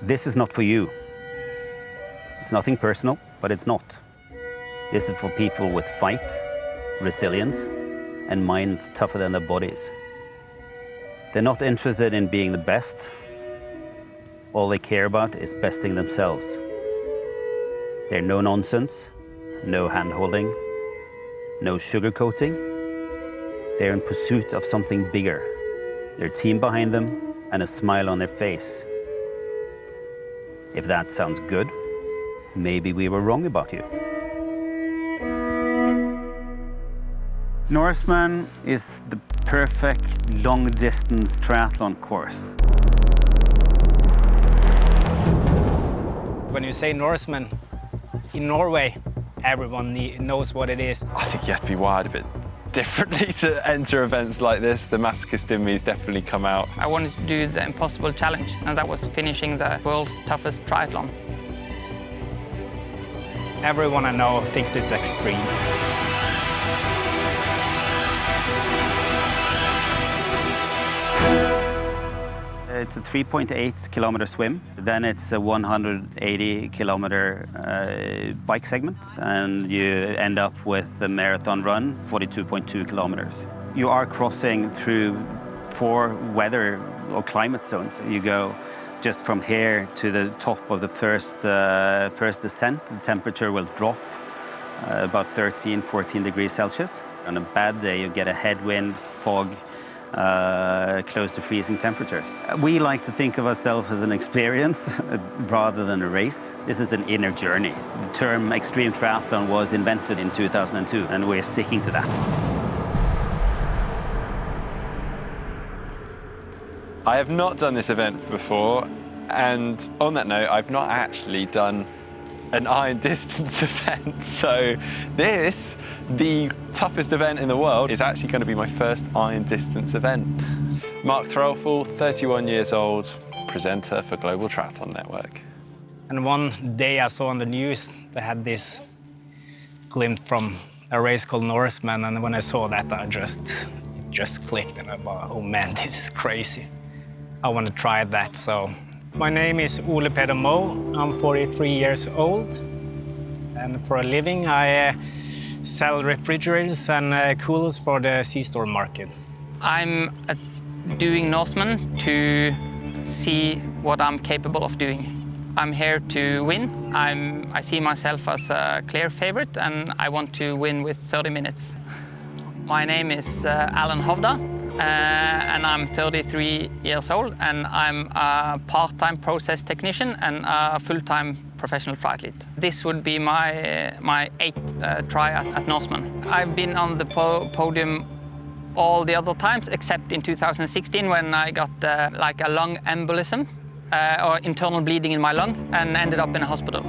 This is not for you. It's nothing personal, but it's not. This is for people with fight, resilience, and minds tougher than their bodies. They're not interested in being the best. All they care about is besting themselves. They're no nonsense, no hand-holding, no sugarcoating. They're in pursuit of something bigger. Their team behind them and a smile on their face. If that sounds good, maybe we were wrong about you. Norseman is the perfect long-distance triathlon course. When you say Norseman, in Norway, everyone knows what it is. I think you have to be wired a bit differently to enter events like this. The masochist in me has definitely come out. I wanted to do the impossible challenge, and that was finishing the world's toughest triathlon. Everyone I know thinks it's extreme. It's a 3.8 kilometer swim, then it's a 180 kilometer bike segment, and you end up with a marathon run, 42.2 kilometers. You are crossing through 4 weather or climate zones. You go just from here to the top of the first descent. The temperature will drop about 13, 14 degrees Celsius. On a bad day, you get a headwind, fog, close to freezing temperatures. We like to think of ourselves as an experience rather than a race. This is an inner journey. The term extreme triathlon was invented in 2002, and we're sticking to that. I have not done this event before, and on that note, I've not actually done an iron distance event. So this, the toughest event in the world, is actually going to be my first iron distance event. Mark Threlfall, 31 years old, presenter for Global Triathlon Network. And one day I saw on the news they had this glimpse from a race called Norseman, and when I saw that, it just clicked, and I thought, oh man, this is crazy. I want to try that. So my name is Ole Peder Moe. I'm 43 years old, and for a living I sell refrigerators and coolers for the C-store market. I'm doing Norseman to see what I'm capable of doing. I'm here to win. I see myself as a clear favorite, and I want to win with 30 minutes. My name is Hovda. And I'm 33 years old, and I'm a part-time process technician and a full-time professional triathlete. This would be my 8th try at Norseman. I've been on the podium all the other times except in 2016 when I got like a lung embolism or internal bleeding in my lung and ended up in a hospital.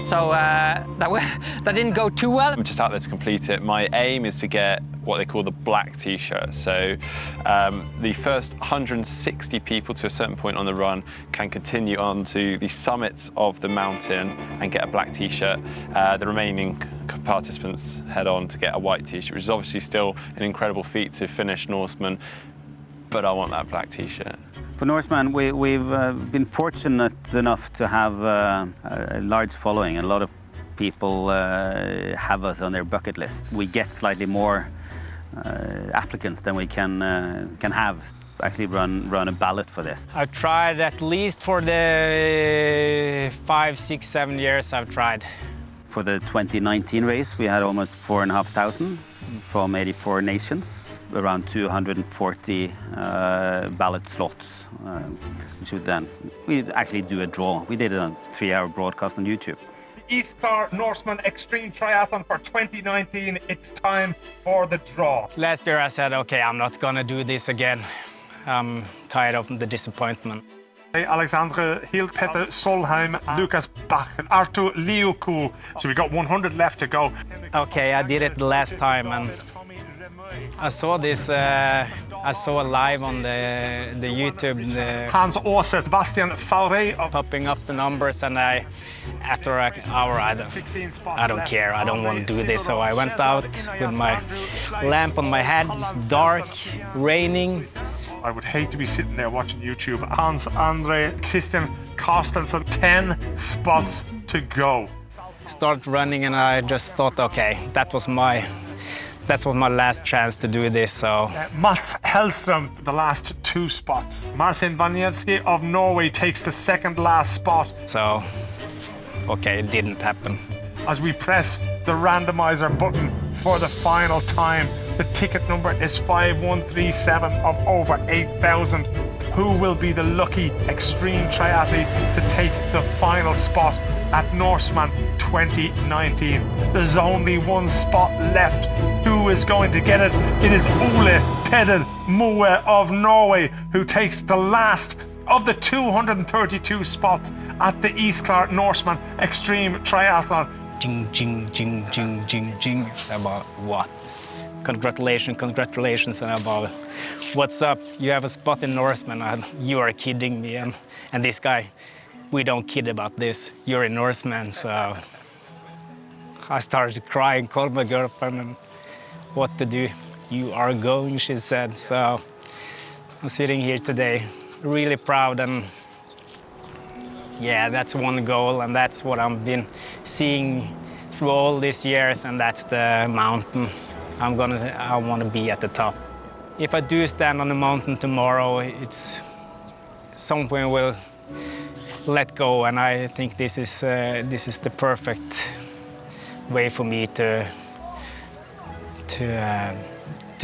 So that didn't go too well. I'm just out there to complete it. My aim is to get what they call the black t-shirt. So the first 160 people to a certain point on the run can continue on to the summits of the mountain and get a black t-shirt. The remaining participants head on to get a white t-shirt, which is obviously still an incredible feat to finish Norseman, but I want that black t-shirt. For Norseman, we've been fortunate enough to have a large following. A lot of people have us on their bucket list. We get slightly more applicants than we can have. Actually run a ballot for this. I've tried at least for the 5, 6, 7 years I've tried. For the 2019 race, we had almost 4,500 from 84 nations. Around 240 ballot slots, which would then, we'd actually do a draw. We did it on a 3-hour broadcast on YouTube. East Car Norseman Xtreme Triathlon for 2019. It's time for the draw. Last year I said, okay, I'm not gonna do this again. I'm tired of the disappointment. Alexandre Hill, Peter Solheim, Lucas Bach, and Artur Liuku. So we got 100 left to go. Okay, I did it the last time, and I saw this. I saw live on the YouTube. Hans Åse, Sebastian Faure, popping up the numbers, and after an hour, I don't care. I don't want to do this. So I went out with my lamp on my head. It's dark, raining, I would hate to be sitting there watching YouTube. Hans-Andre Christian Carstensen, 10 spots to go. Start running and I just thought, okay, that was my last chance to do this, so. Mats Hellström, the last 2 spots. Marcin Waniewski of Norway takes the second last spot. So, okay, it didn't happen. As we press the randomizer button for the final time, the ticket number is 5137 of over 8,000. Who will be the lucky extreme triathlete to take the final spot at Norseman 2019? There's only one spot left. Who is going to get it? It is Ole Peder Moe of Norway who takes the last of the 232 spots at the East Clark Norseman Xtreme Triathlon. Jing, jing, jing, jing, jing, jing. It's about what? Congratulations, and about what's up? You have a spot in Norseman, and you are kidding me. And this guy, we don't kid about this. You're in Norseman, so I started crying, called my girlfriend, and what to do? You are going, she said. So I'm sitting here today, really proud, and yeah, that's one goal, and that's what I've been seeing through all these years, and that's the mountain. I want to be at the top. If I do stand on the mountain tomorrow, it's somewhere will let go, and I think this is the perfect way for me to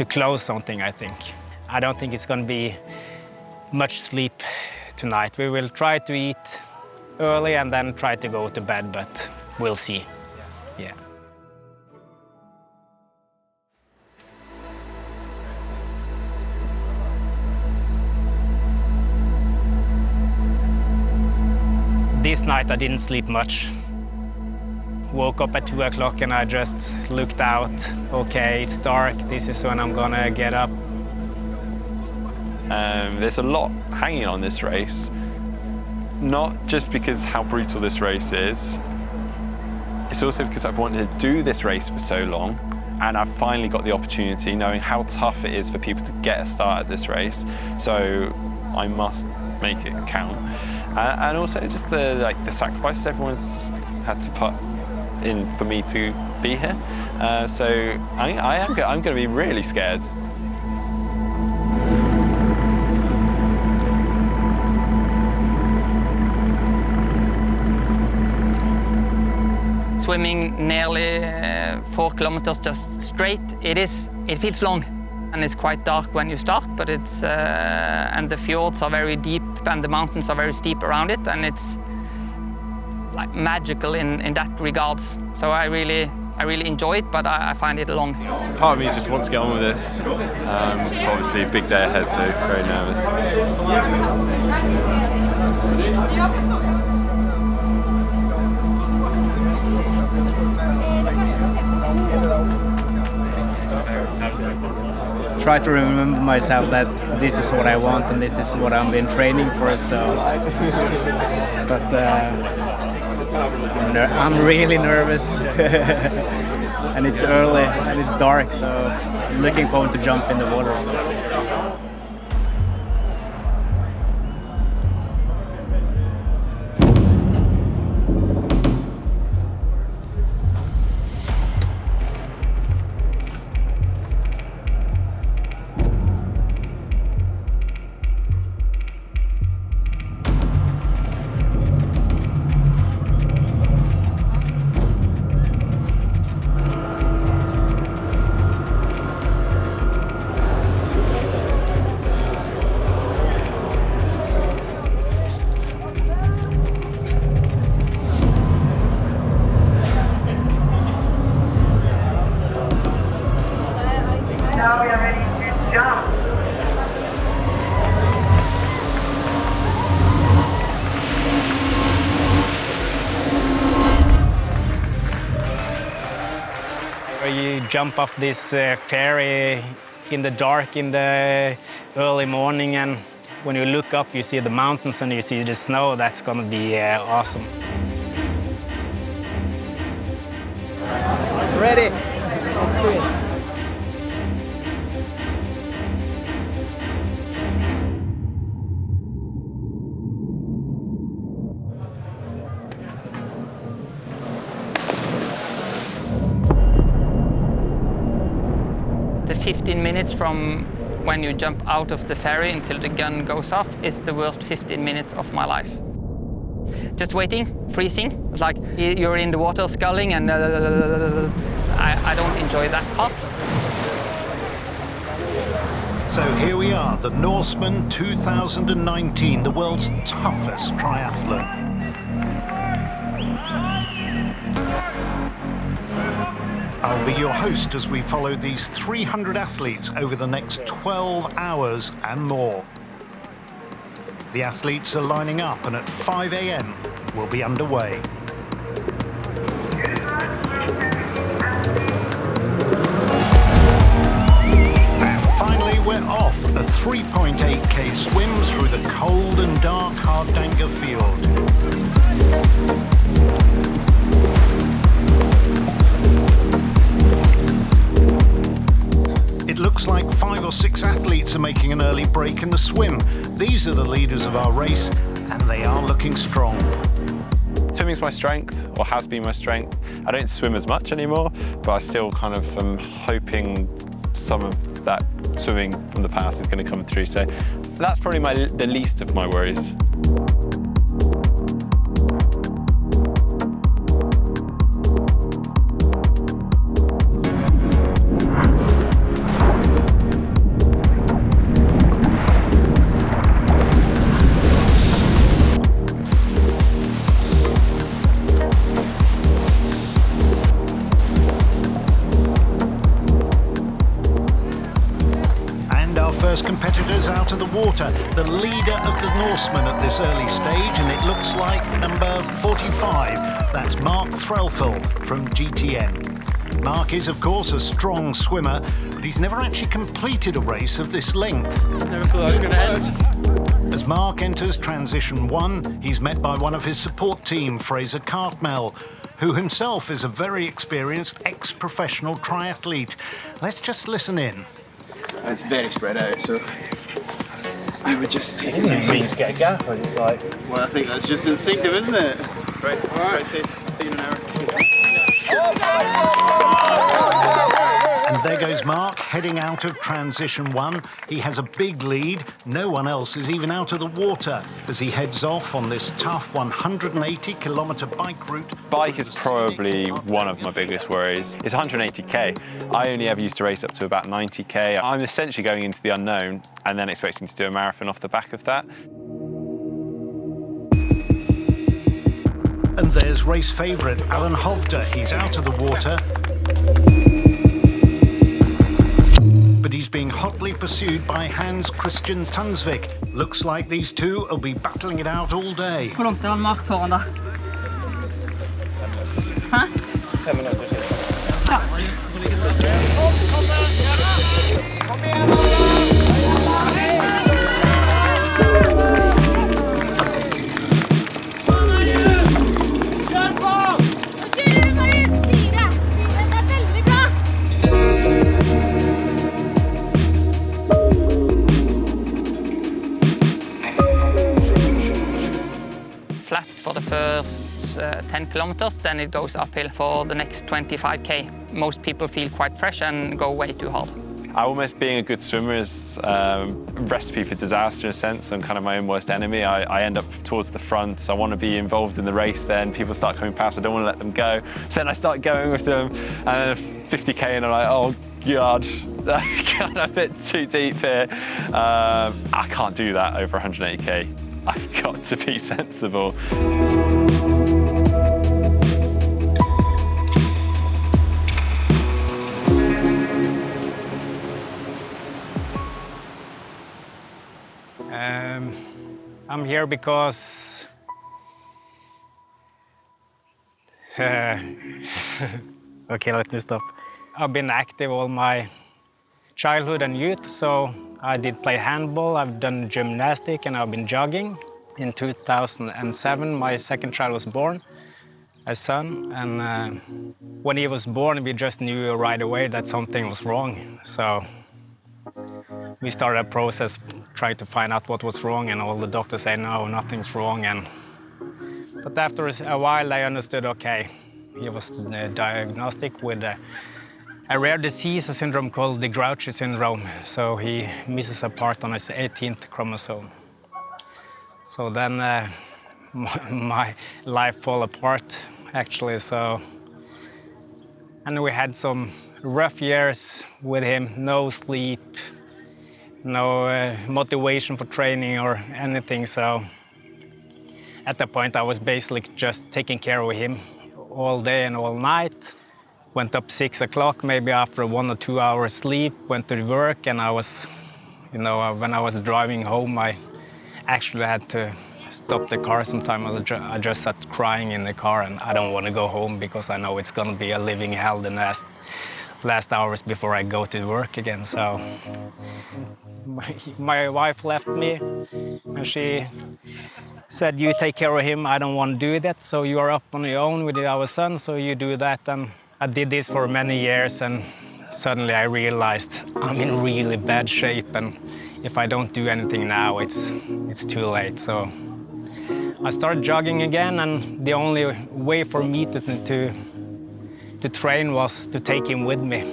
close something. I think. I don't think it's going to be much sleep tonight. We will try to eat early and then try to go to bed, but we'll see. Yeah. This night I didn't sleep much. Woke up at 2 o'clock and I just looked out. Okay, it's dark. This is when I'm gonna get up. There's a lot hanging on this race. Not just because how brutal this race is, it's also because I've wanted to do this race for so long, and I've finally got the opportunity, knowing how tough it is for people to get a start at this race. So I must make it count. And also just the sacrifices everyone's had to put in for me to be here. So I'm going to be really scared. Swimming nearly 4 kilometers just straight, it feels long, and it's quite dark when you start, but it's and the fjords are very deep and the mountains are very steep around it, and it's like magical in that regards. So I really enjoy it, but I find it long. Part of me just wants to get on with this. Obviously, a big day ahead, so very nervous. Try to remember myself that this is what I want and this is what I've been training for. So, but I'm really nervous, and it's early and it's dark. So, I'm looking forward to jump in the water. Now we are ready to jump. You jump off this ferry in the dark in the early morning, and when you look up you see the mountains and you see the snow. That's going to be awesome. Ready? Let's do it. 15 minutes from when you jump out of the ferry until the gun goes off is the worst 15 minutes of my life. Just waiting, freezing, it's like you're in the water sculling and I don't enjoy that part. So here we are, the Norseman 2019, the world's toughest triathlon. I'll be your host as we follow these 300 athletes over the next 12 hours and more. The athletes are lining up and at 5 a.m. we'll be underway. And finally we're off, a 3.8k swim through the cold and dark Hovda fjord. It looks like 5 or 6 athletes are making an early break in the swim. These are the leaders of our race, and they are looking strong. Swimming's my strength, or has been my strength. I don't swim as much anymore, but I still kind of am hoping some of that swimming from the past is going to come through. So that's probably the least of my worries. Competitors out of the water, the leader of the Norseman at this early stage, and it looks like number 45. That's Mark Threlfall from GTN. Mark is, of course, a strong swimmer, but he's never actually completed a race of this length. Never thought I was going to end. As Mark enters transition 1, he's met by one of his support team, Fraser Cartmel, who himself is a very experienced ex-professional triathlete. Let's just listen in. It's very spread out, so we would just take it easy. You get a gap and it's like... Well, I think that's just instinctive, isn't it? Right, all right. See you in an hour. And there goes Mark, heading out of transition 1. He has a big lead. No one else is even out of the water as he heads off on this tough 180-kilometre bike route. Bike is probably one of my biggest worries. It's 180k. I only ever used to race up to about 90k. I'm essentially going into the unknown and then expecting to do a marathon off the back of that. And there's race favourite Alan Hovda. He's out of the water, but he's being hotly pursued by Hans Christian Tunsvik. Looks like these two will be battling it out all day. Hvor langt er Mark foran da? Hæ? 5 minutter siden. Flat for the first 10 kilometers, then it goes uphill for the next 25k. Most people feel quite fresh and go way too hard. Almost being a good swimmer is a recipe for disaster in a sense. I'm kind of my own worst enemy. I end up towards the front. I want to be involved in the race then. People start coming past, I don't want to let them go. So then I start going with them and then 50k and I'm like, oh God, that's kind of a bit too deep here. I can't do that over 180k. I've got to be sensible. I'm here because okay, let me stop. I've been active all my childhood and youth, so I did play handball, I've done gymnastics, and I've been jogging. In 2007, my second child was born, a son, and when he was born, we just knew right away that something was wrong. So we started a process trying to find out what was wrong, and all the doctors say, no, nothing's wrong. But after a while, I understood, okay, he was diagnosed with a rare disease, a syndrome called the Grouchy syndrome. So he misses a part on his 18th chromosome. So then my life fall apart, actually. So, and we had some rough years with him, no sleep, no motivation for training or anything. So at that point, I was basically just taking care of him all day and all night. Went up 6 o'clock, maybe after 1 or 2 hours sleep, went to work, and I was, when I was driving home, I actually had to stop the car sometime. I just sat crying in the car, and I don't want to go home because I know it's going to be a living hell the last hours before I go to work again. So my wife left me, and she said, "You take care of him, I don't want to do that, so you are up on your own with our son, so you do that." And I did this for many years, and suddenly I realized I'm in really bad shape, and if I don't do anything now, it's too late. So I started jogging again, and the only way for me to train was to take him with me.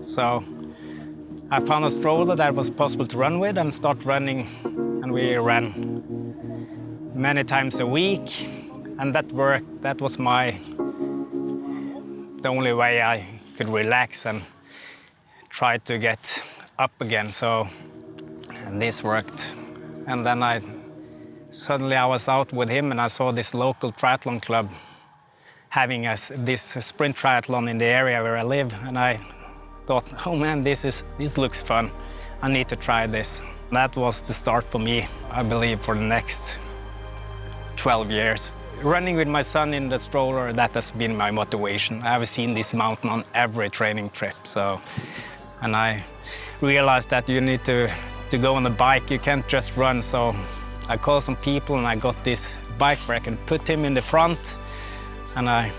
So I found a stroller that was possible to run with and start running, and we ran many times a week, and that worked. That was the only way I could relax and try to get up again. So, and this worked. And then suddenly I was out with him, and I saw this local triathlon club having this sprint triathlon in the area where I live, and I thought, oh man, this looks fun. I need to try this. That was the start for me, I believe, for the next 12 years. Running with my son in the stroller, that has been my motivation. I have seen this mountain on every training trip. And I realized that you need to go on the bike. You can't just run. So I called some people, and I got this bike where I can put him in the front. And I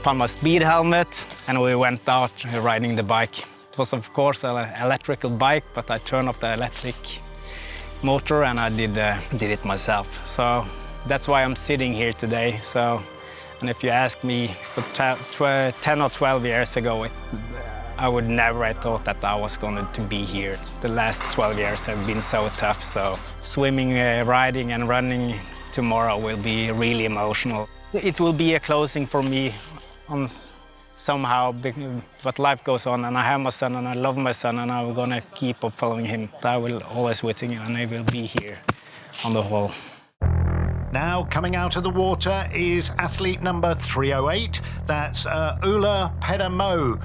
found my speed helmet, and we went out riding the bike. It was, of course, an electrical bike, but I turned off the electric motor, and I did it myself. So that's why I'm sitting here today. And if you ask me 10 or 12 years ago, I would never have thought that I was going to be here. The last 12 years have been so tough. So swimming, riding, and running tomorrow will be really emotional. It will be a closing for me somehow, but life goes on, and I have my son, and I love my son, and I'm going to keep on following him. I will always with him, and I will be here on the whole. Now coming out of the water is athlete number 308. That's Ole Peder Moe.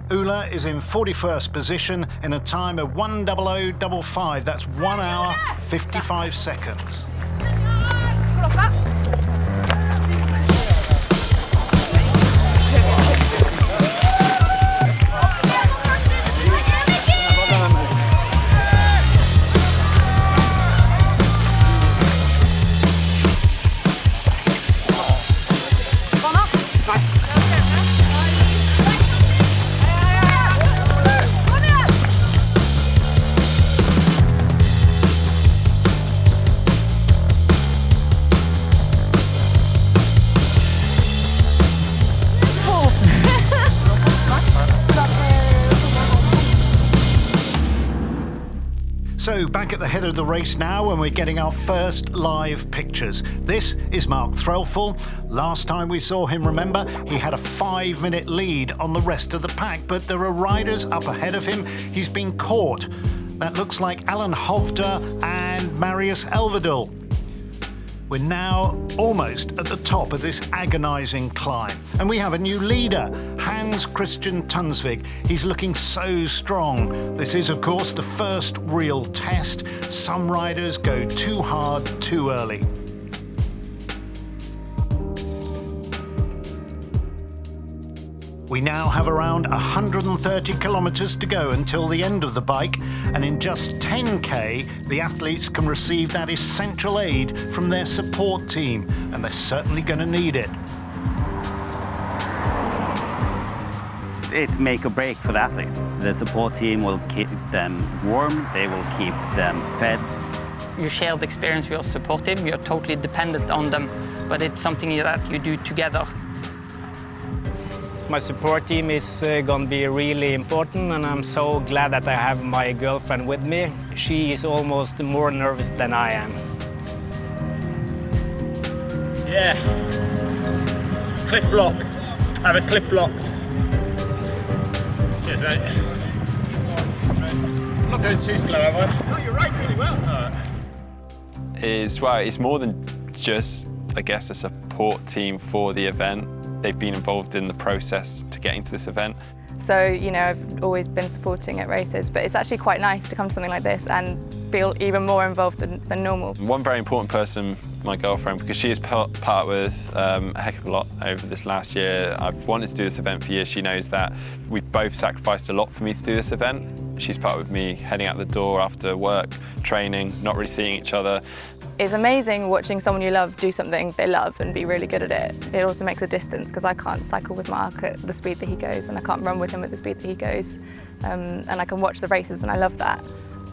Ole is in 41st position in a time of 1:00:55. That's 1 hour 55 seconds. So back at the head of the race now, and we're getting our first live pictures. This is Mark Threlfall. Last time we saw him, remember, he had a 5-minute lead on the rest of the pack, but there are riders up ahead of him. He's been caught. That looks like Alan Hovda and Marius Elvedal. We're now almost at the top of this agonising climb. And we have a new leader, Hans Christian Tunsvig. He's looking so strong. This is, of course, the first real test. Some riders go too hard too early. We now have around 130 kilometres to go until the end of the bike, and in just 10k, the athletes can receive that essential aid from their support team, and they're certainly going to need it. It's make or break for the athletes. The support team will keep them warm, they will keep them fed. You share the experience with your support team, you're totally dependent on them, but it's something that you do together. My support team is going to be really important, and I'm so glad that I have my girlfriend with me. She is almost more nervous than I am. Yeah. Cliff block. I have a cliff block. Cheers, mate. I'm not going too slow, am I? No, you're right really well. It's more than just, I guess, a support team for the event. They've been involved in the process to getting to this event. So, you know, I've always been supporting at races, but it's actually quite nice to come to something like this and feel even more involved than normal. One very important person, my girlfriend, because she has part with a heck of a lot over this last year. I've wanted to do this event for years. She knows that we've both sacrificed a lot for me to do this event. She's part with me heading out the door after work, training, not really seeing each other. It's amazing watching someone you love do something they love and be really good at it. It also makes a distance because I can't cycle with Mark at the speed that he goes, and I can't run with him at the speed that he goes. And I can watch the races and I love that.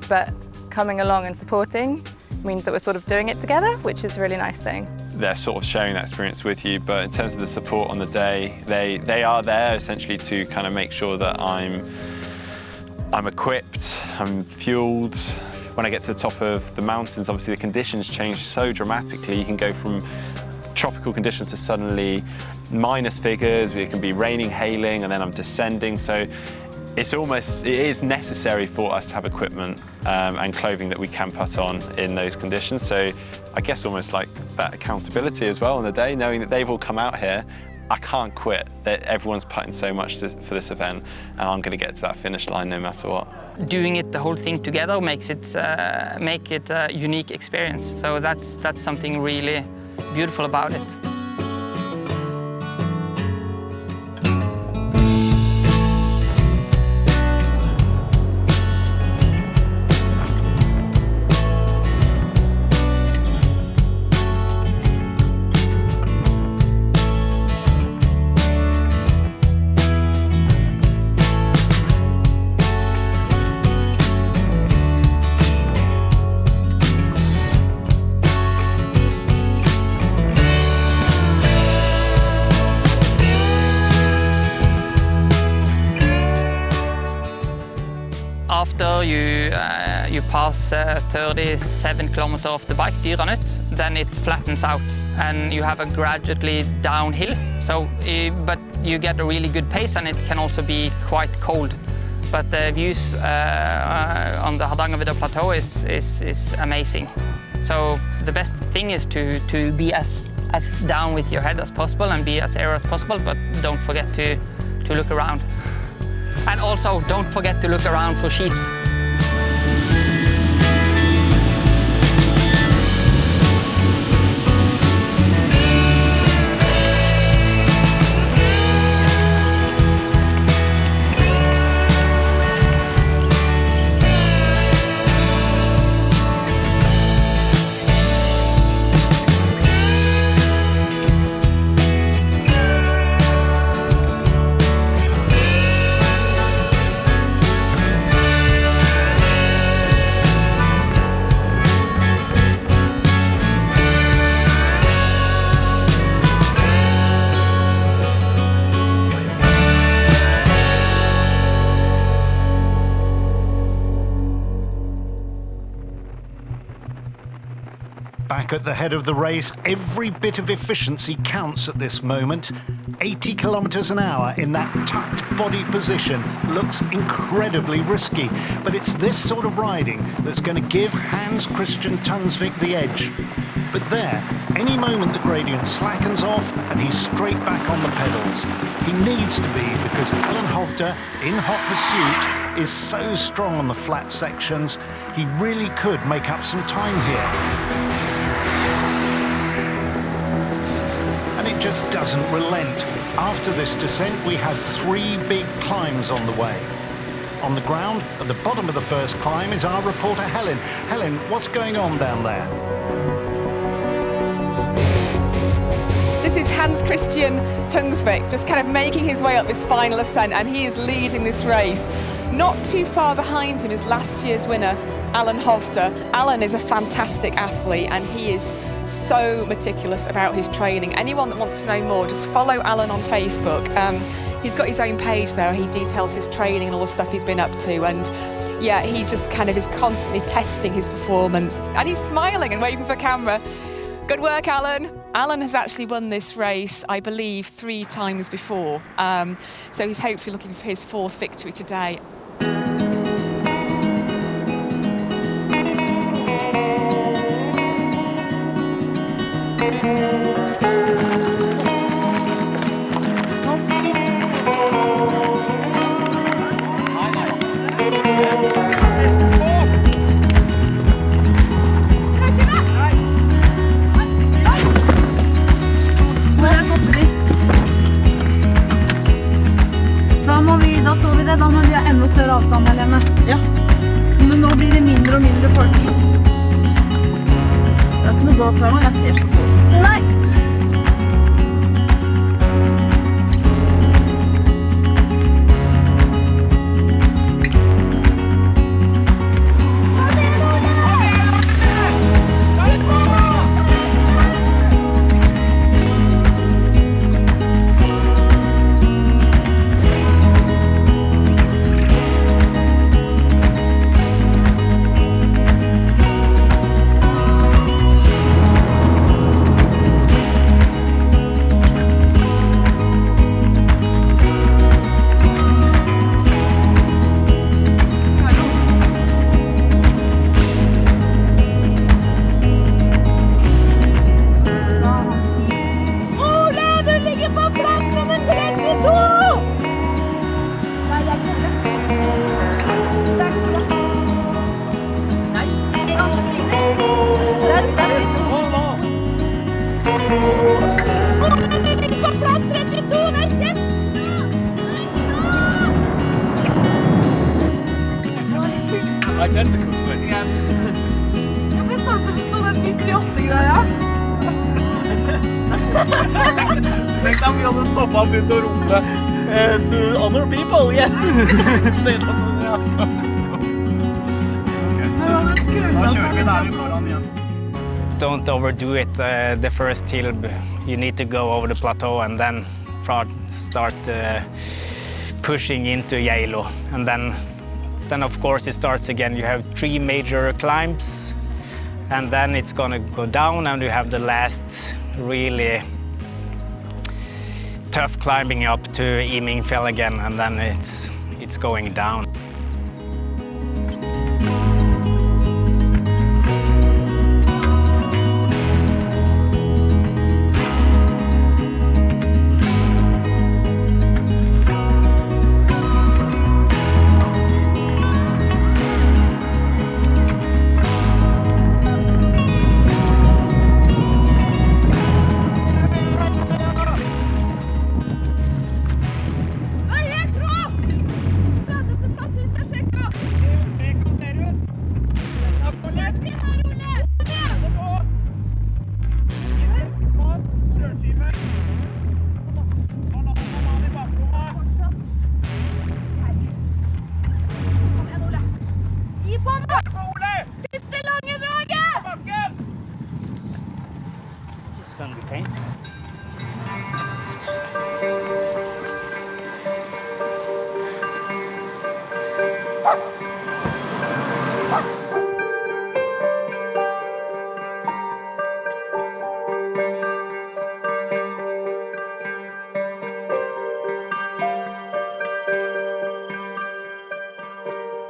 But coming along and supporting means that we're sort of doing it together, which is a really nice thing. They're sort of sharing that experience with you, but in terms of the support on the day, they are there essentially to kind of make sure that I'm equipped, I'm fueled. When I get to the top of the mountains, obviously the conditions change so dramatically. You can go from tropical conditions to suddenly minus figures. It can be raining, hailing, and then I'm descending. So it is necessary for us to have equipment and clothing that we can put on in those conditions. So I guess almost like that accountability as well on the day, knowing that they've all come out here. I can't quit, that everyone's putting so much for this event, and I'm going to get to that finish line no matter what. Doing it, the whole thing together, makes it a unique experience. So that's something really beautiful about it. After you pass 37 kilometers of the bike, Dyranut, then it flattens out and you have a gradually downhill. So, but you get a really good pace, and it can also be quite cold. But the views on the Hardangervidda Plateau is amazing. So the best thing is to be as down with your head as possible and be as aero as possible, but don't forget to look around. And also, don't forget to look around for sheep. Back at the head of the race, every bit of efficiency counts at this moment. 80 kilometers an hour in that tucked body position looks incredibly risky, but it's this sort of riding that's going to give Hans Christian Tønsvik the edge. But there, any moment the gradient slackens off and he's straight back on the pedals. He needs to be, because Alan Hovda, in hot pursuit, is so strong on the flat sections, he really could make up some time here. And it just doesn't relent. After this descent, we have 3 big climbs on the way. On the ground, at the bottom of the first climb, is our reporter Helen. Helen, what's going on down there? This is Hans Christian Tønsvik, just kind of making his way up this final ascent, and he is leading this race. Not too far behind him is last year's winner, Alan Hovda. Alan is a fantastic athlete, and he is so meticulous about his training. Anyone that wants to know more, just follow Alan on Facebook. He's got his own page there. He details his training and all the stuff he's been up to, and yeah, he just kind of is constantly testing his performance, and he's smiling and waving for the camera. Good work, Alan. Alan has actually won this race, I believe, 3 times before, so he's hopefully looking for his 4th victory today. Da så vi det, da må vi ha enda større avstand, Helene. Ja. Men nå blir det mindre og mindre folk. Det er ikke noe galt her nå, jeg ser så stort. Nei! Identical to it. Yes. Jeg ble sånn for å stå den 98-greia. Tenk om vi hadde stoppet og begynt å rope to other people, yes. Da kjører vi der vi foran igjen. Don't overdo it. The first hill, you need to go over the plateau and then start pushing into Geilo. And then of course it starts again. You have 3 major climbs, and then it's gonna go down, and you have the last really tough climbing up to Imingfjell again, and then it's going down.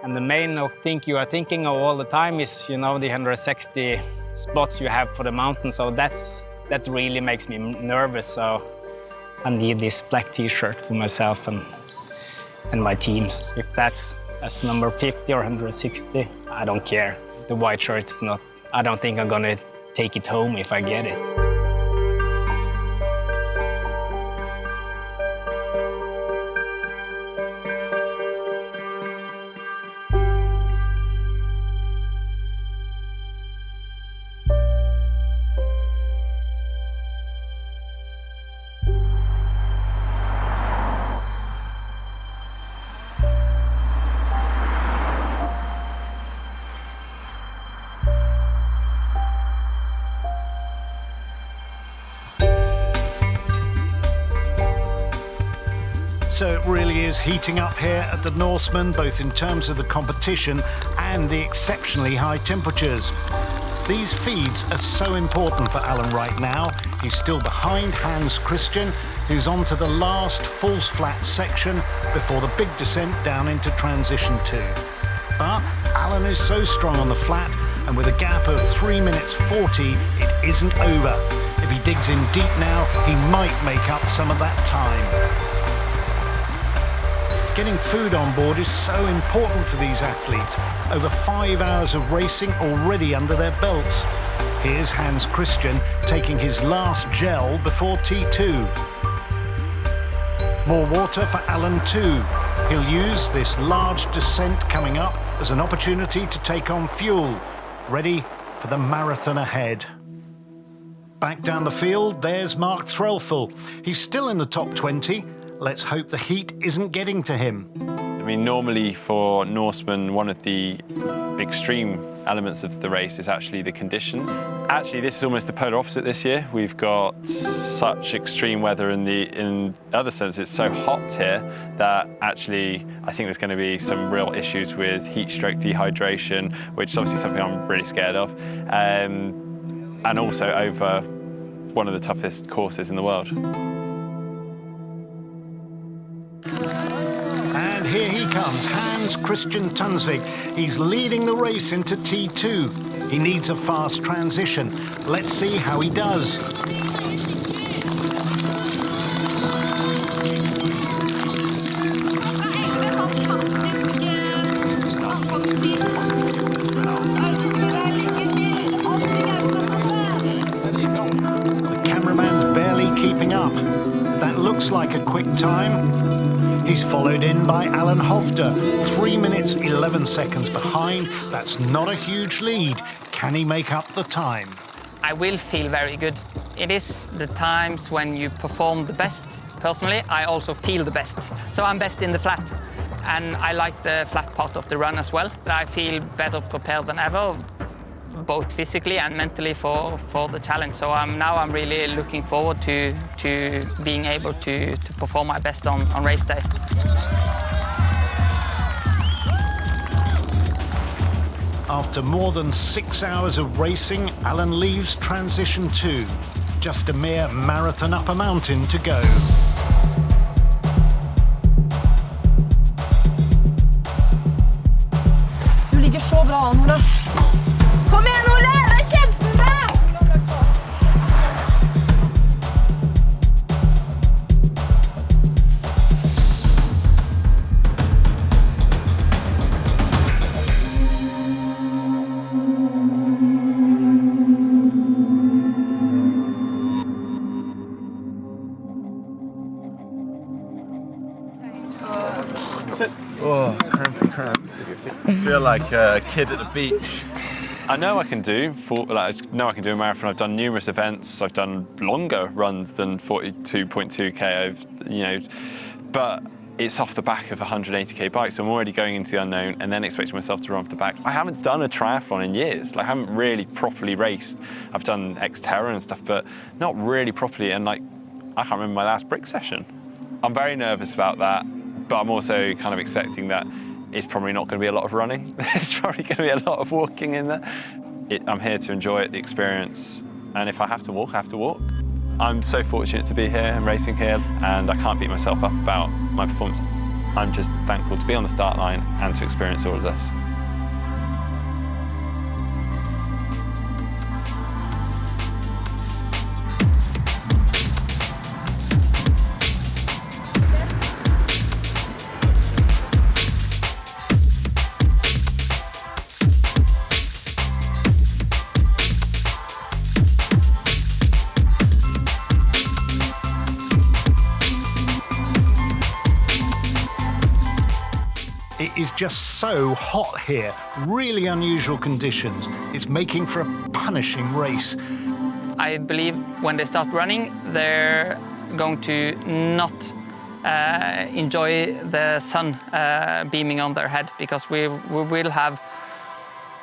And the main thing you are thinking of all the time is, you know, the 160 spots you have for the mountain. So that really makes me nervous. So I need this black T-shirt for myself and my teams. If that's as number 50 or 160, I don't care. The white shirt's not. I don't think I'm gonna take it home if I get it. So it really is heating up here at the Norseman, both in terms of the competition and the exceptionally high temperatures. These feeds are so important for Alan right now. He's still behind Hans Christian, who's on to the last false flat section before the big descent down into transition 2. But Alan is so strong on the flat, and with a gap of 3 minutes 40, it isn't over. If he digs in deep now, he might make up some of that time. Getting food on board is so important for these athletes. Over 5 hours of racing already under their belts. Here's Hans Christian taking his last gel before T2. More water for Alan too. He'll use this large descent coming up as an opportunity to take on fuel, ready for the marathon ahead. Back down the field, there's Mark Threlfall. He's still in the top 20. Let's hope the heat isn't getting to him. I mean, normally for Norseman, one of the extreme elements of the race is actually the conditions. Actually, this is almost the polar opposite this year. We've got such extreme weather in other sense. It's so hot here that actually I think there's going to be some real issues with heat stroke dehydration, which is obviously something I'm really scared of, and also over one of the toughest courses in the world. And here he comes, Hans Christian Tunsvig. He's leading the race into T2. He needs a fast transition. Let's see how he does. The cameraman's barely keeping up. That looks like a quick time. He's followed in by Alan Hovda, 3 minutes 11 seconds behind. That's not a huge lead. Can he make up the time? I will feel very good. It is the times when you perform the best. Personally, I also feel the best. So I'm best in the flat. And I like the flat part of the run as well. I feel better prepared than ever, both physically and mentally for the challenge. So now I'm really looking forward to being able to perform my best on race day. After more than 6 hours of racing, Alan leaves transition 2. Just a mere marathon up a mountain to go. Du ligger så bra an, Ole. Kom igjen, Ole! Det er kjempebra! Oh, cramp. Feel like a kid at the beach. I know I can do a marathon. I've done numerous events. I've done longer runs than 42.2k. But it's off the back of a 180k bike, so I'm already going into the unknown and then expecting myself to run off the back. I haven't done a triathlon in years. I haven't really properly raced. I've done Xterra and stuff, but not really properly. And I can't remember my last brick session. I'm very nervous about that, but I'm also kind of accepting that it's probably not going to be a lot of running. It's probably going to be a lot of walking in there. I'm here to enjoy it, the experience, and if I have to walk, I have to walk. I'm so fortunate to be here and racing here, and I can't beat myself up about my performance. I'm just thankful to be on the start line and to experience all of this. It is just so hot here, really unusual conditions. It's making for a punishing race. I believe when they start running, they're going to not enjoy the sun beaming on their head, because we will have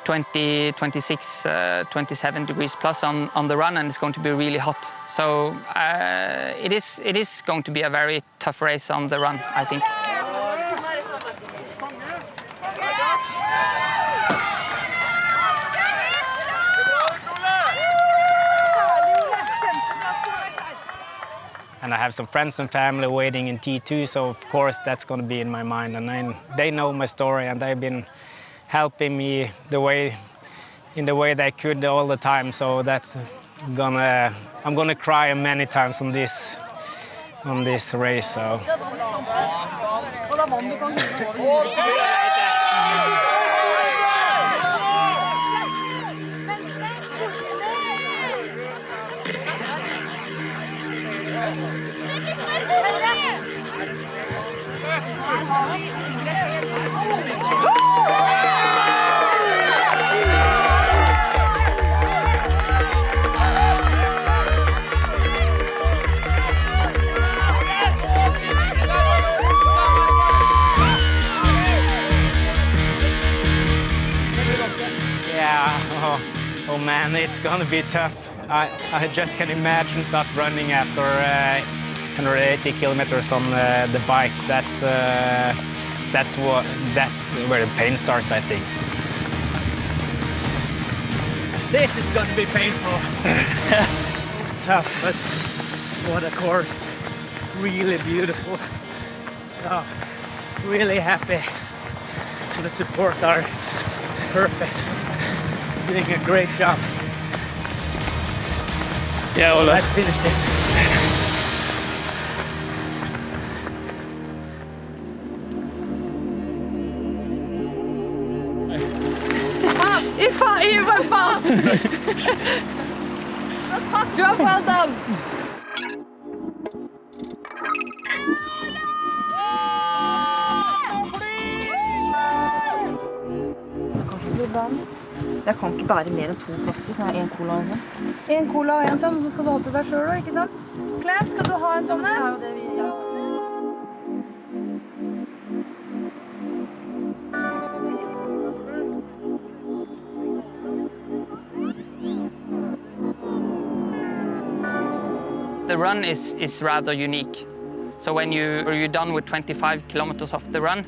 20, 26, 27 degrees plus on the run, and it's going to be really hot. So it is going to be a very tough race on the run, I think. And I have some friends and family waiting in T2, so of course that's going to be in my mind. And they know my story, and they've been helping me in the way they could all the time. So that's I'm gonna cry many times on this race. So. Oh man, it's gonna be tough. I just can imagine start running after 180 kilometers on the bike. That's where the pain starts, I think. This is gonna be painful. Tough, but what a course. Really beautiful. So, really happy. The support are perfect. Doing a great job. Yeah, Ole. Let's finish this. Fast! You went fast! It's not fast. Job well done. Jeg kan ikke bære mer enn 2 flasker, for det er 1 cola og en sånn. 1 cola og en sånn, og så skal du holde til deg selv også, ikke sant? Claire, skal du ha en sånn? Ja, det vil jeg. The run is rather unique. So when you're done with 25 kilometers of the run,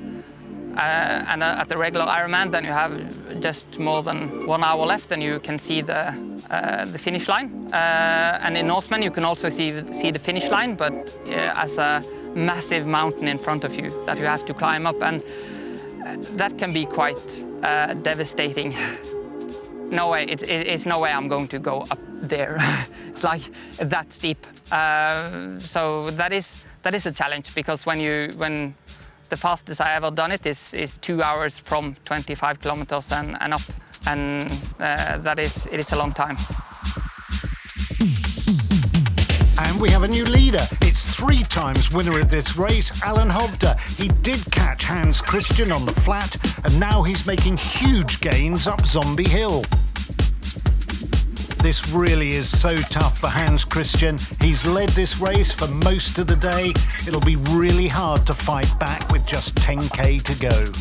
and at the regular Ironman, then you have just more than 1 hour left, and you can see the finish line. And in Norseman, you can also see the finish line, but as a massive mountain in front of you that you have to climb up, and that can be quite devastating. No way, it's no way I'm going to go up there. It's like that steep. So that is a challenge, because when the fastest I ever done it is 2 hours from 25 kilometers and up, and it is a long time. And we have a new leader. It's 3 times winner of this race, Hovda. He did catch Hans Christian on the flat, and now he's making huge gains up Zombie Hill. This really is so tough for Hans Christian. He's led this race for most of the day. It'll be really hard to fight back with just 10k to go.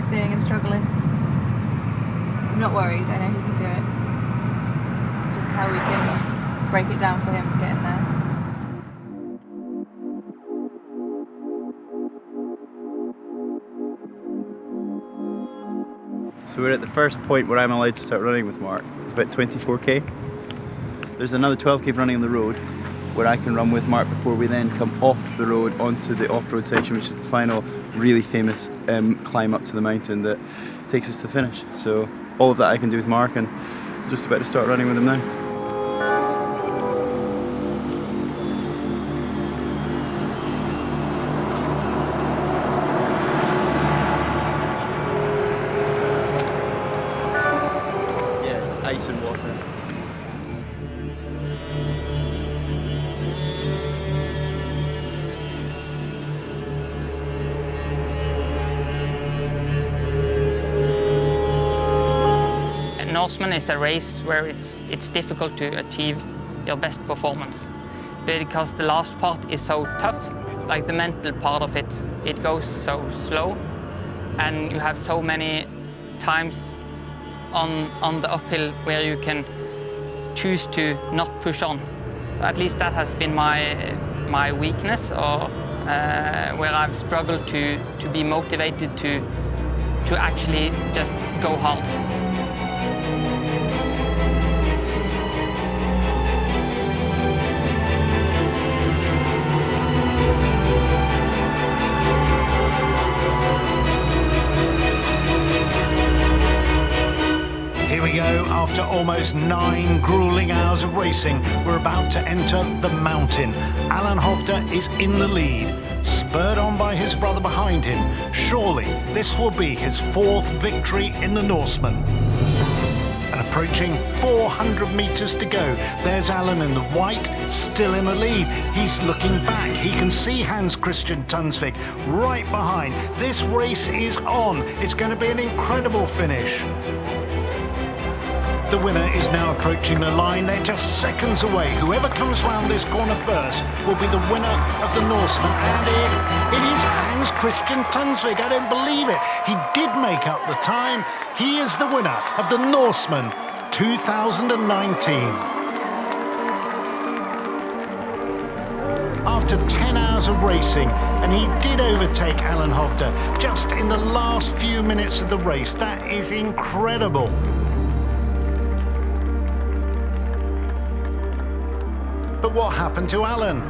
Seeing him struggling. I'm not worried, I know he can do it. It's just how we can break it down for him to get in there. So we're at the first point where I'm allowed to start running with Mark. It's about 24k. There's another 12k running on the road where I can run with Mark before we then come off the road onto the off-road section, which is the final really famous climb up to the mountain that takes us to the finish. So all of that I can do with Mark, and just about to start running with him now. Yeah, ice and water. Norseman is a race where it's difficult to achieve your best performance, because the last part is so tough, like the mental part of it, it goes so slow, and you have so many times on the uphill where you can choose to not push on. So at least that has been my weakness, or where I've struggled to be motivated to actually just go hard. Here we go, after almost 9 grueling hours of racing, we're about to enter the mountain. Alan Hovda is in the lead, spurred on by his brother behind him. Surely this will be his 4th victory in the Norseman. And approaching 400 metres to go, there's Alan in the white, still in the lead. He's looking back, he can see Hans Christian Tunsvig right behind. This race is on, it's going to be an incredible finish. The winner is now approaching the line. They're just seconds away. Whoever comes round this corner first will be the winner of the Norseman. And it is Hans Christian Tunsvig. I don't believe it. He did make up the time. He is the winner of the Norseman 2019. After 10 hours of racing, and he did overtake Alan Hovda just in the last few minutes of the race. That is incredible. But what happened to Alan?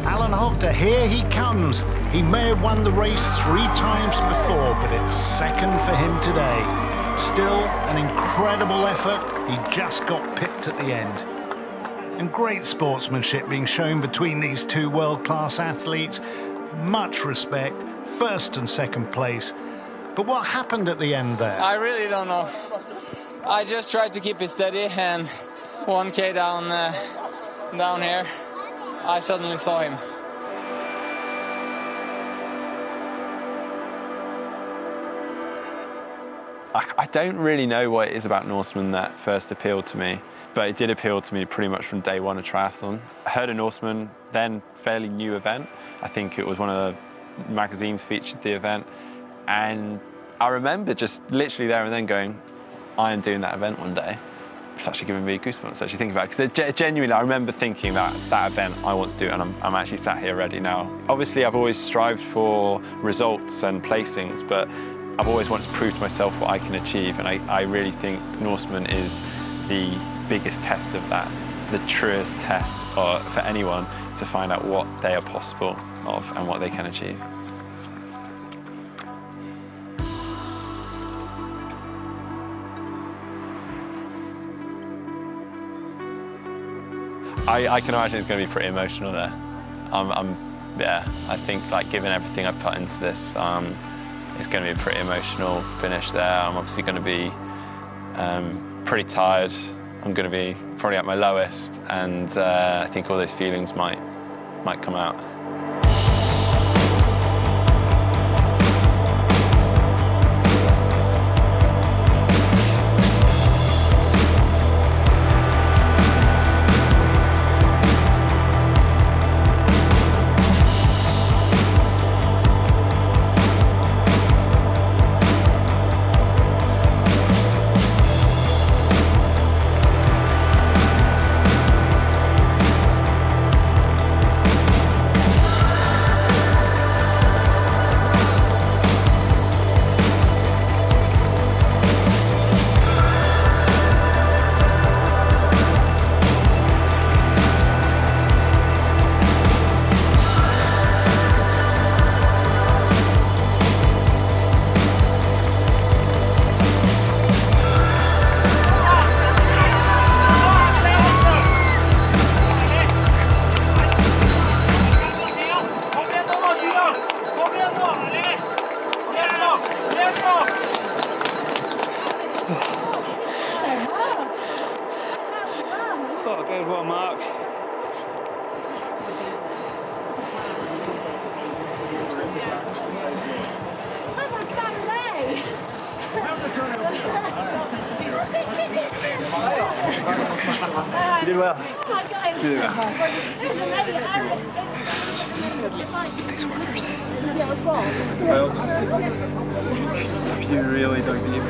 Alan Hovda, here he comes. He may have won the race 3 times before, but it's second for him today. Still an incredible effort. He just got pipped at the end. And great sportsmanship being shown between these 2 world-class athletes. Much respect, 1st and 2nd place. But what happened at the end there? I really don't know. I just tried to keep it steady, and 1K down here, I suddenly saw him. I don't really know what it is about Norseman that first appealed to me, but it did appeal to me pretty much from day one of triathlon. I heard of Norseman, then fairly new event. I think it was one of the magazines featured the event, and I remember just literally there and then going, I am doing that event one day. It's actually giving me goosebumps to actually think about it, because genuinely I remember thinking that event I want to do, and I'm actually sat here ready now. Obviously I've always strived for results and placings, but I've always wanted to prove to myself what I can achieve, and I really think Norseman is the biggest test of that, the truest test for anyone to find out what they are possible of and what they can achieve. I can imagine it's going to be pretty emotional there. Yeah, I think like given everything I've put into this, it's going to be a pretty emotional finish there. I'm obviously going to be pretty tired. I'm going to be probably at my lowest, and I think all those feelings might come out. Oh, good one, Mark. You did well. You did well. Well, you really dug deep.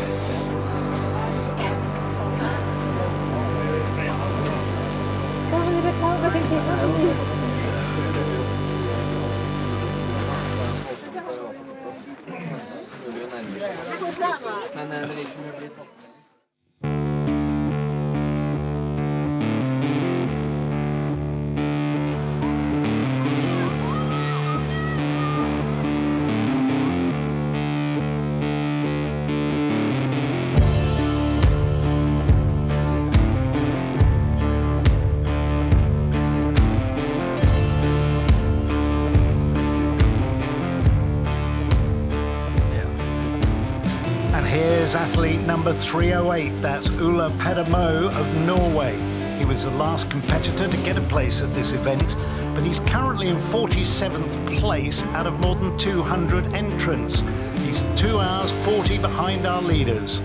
Here's athlete number 308, that's Ole Peder Moe of Norway. He was the last competitor to get a place at this event, but he's currently in 47th place out of more than 200 entrants. He's 2 hours 40 behind our leaders.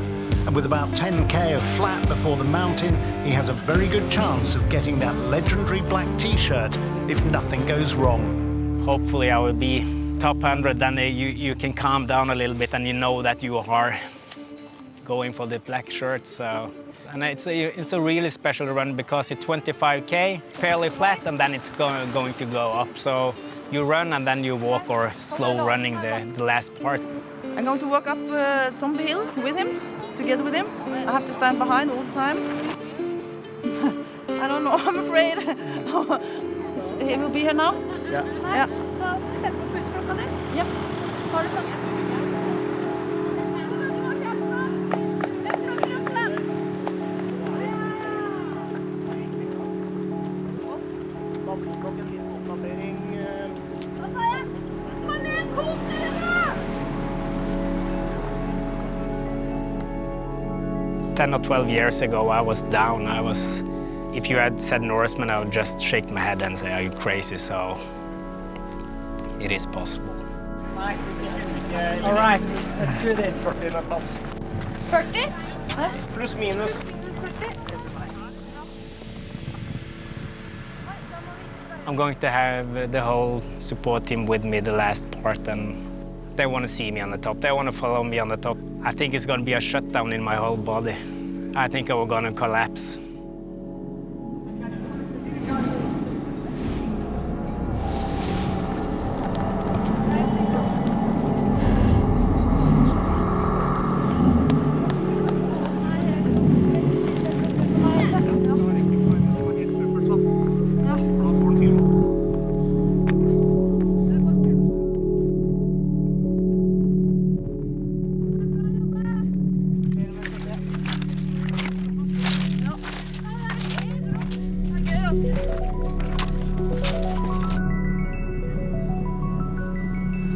And with about 10k of flat before the mountain, he has a very good chance of getting that legendary black t-shirt if nothing goes wrong. Hopefully I will be top 100, then you can calm down a little bit and you know that you are going for the black shirt. So, and it's a really special run because it's 25k, fairly flat, and then it's going to go up. So you run and then you walk or slow running the last part. I'm going to walk up some hill with him, together with him. I have to stand behind all the time. I don't know, I'm afraid. He will be here now? Yeah. Yeah. Yeah. Ten or 12 years ago, I was down. If you had said Norseman, I would just shake my head and say, are you crazy? So it is possible. All right, let's do this. 40? Plus minus. I'm going to have the whole support team with me the last part, and they want to see me on the top. They want to follow me on the top. I think it's going to be a shutdown in my whole body. I think I'm going to collapse.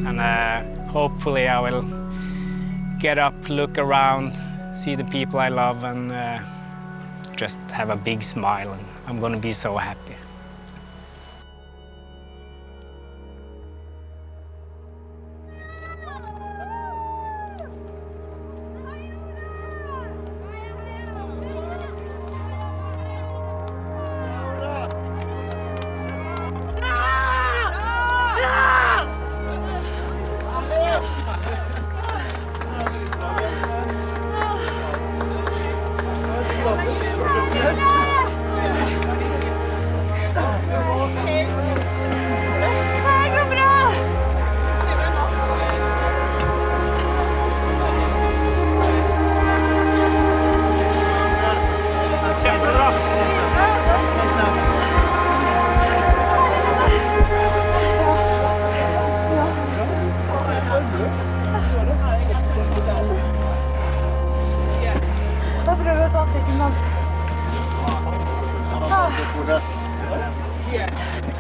And hopefully I will get up, look around, see the people I love, and just have a big smile, and I'm going to be so happy.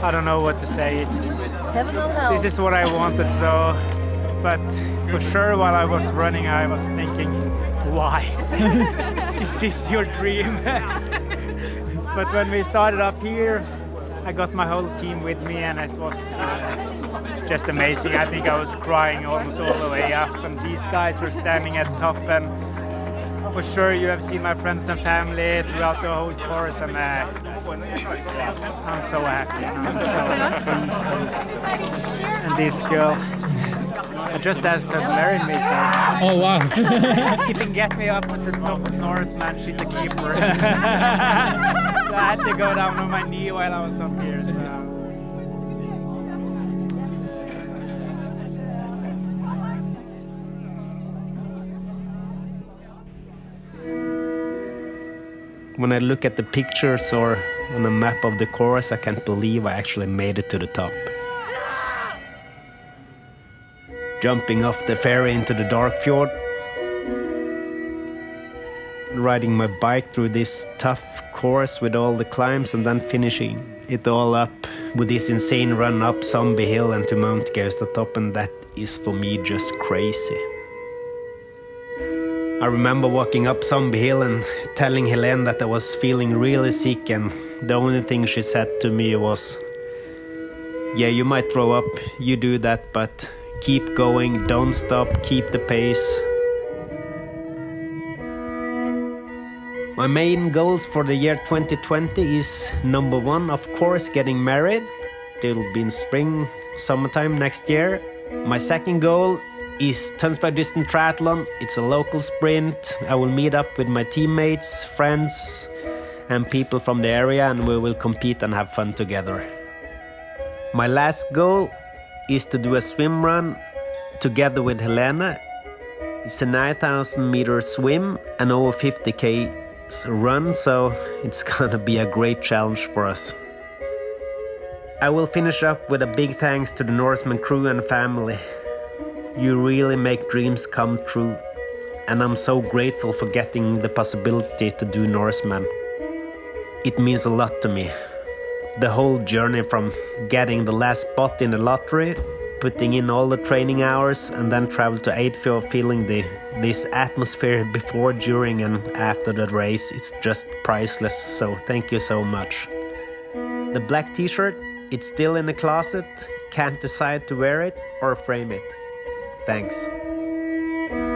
I don't know what to say. It's heaven or hell. This is what I wanted, so. But for sure, while I was running, I was thinking, why? Is this your dream? But when we started up here, I got my whole team with me, and it was just amazing. I think I was crying almost all the way up, and these guys were standing at top, and For sure, you have seen my friends and family throughout the whole course, and I'm so happy. I'm so pleased. And this girl, I just asked her to marry me, so... Oh, wow. If you can get me up at the top of Norseman, she's a keeper. So I had to go down on my knee while I was up here, so... When I look at the pictures or on a map of the course, I can't believe I actually made it to the top. Jumping off the ferry into the dark fjord, riding my bike through this tough course with all the climbs, and then finishing it all up with this insane run up Zombie Hill and to Mount Gaustatopp, and that is for me just crazy. I remember walking up Zombie Hill and telling Helene that I was feeling really sick, and the only thing she said to me was, "Yeah, you might throw up, you do that, but keep going, don't stop, keep the pace." My main goals for the year 2020 is number 1, of course, getting married. It'll be in spring, summertime next year. My second goal is Tønsberg Distant Triathlon. It's a local sprint. I will meet up with my teammates, friends, and people from the area, and we will compete and have fun together. My last goal is to do a swim run together with Helene. It's a 9,000 meter swim and over 50k run, so it's gonna be a great challenge for us. I will finish up with a big thanks to the Norseman crew and family. You really make dreams come true, and I'm so grateful for getting the possibility to do Norseman. It means a lot to me. The whole journey from getting the last spot in the lottery, putting in all the training hours, and then travel to Eidfjord, feeling this atmosphere before, during, and after the race. It's just priceless, so thank you so much. The black t-shirt, it's still in the closet. Can't decide to wear it or frame it. Thanks.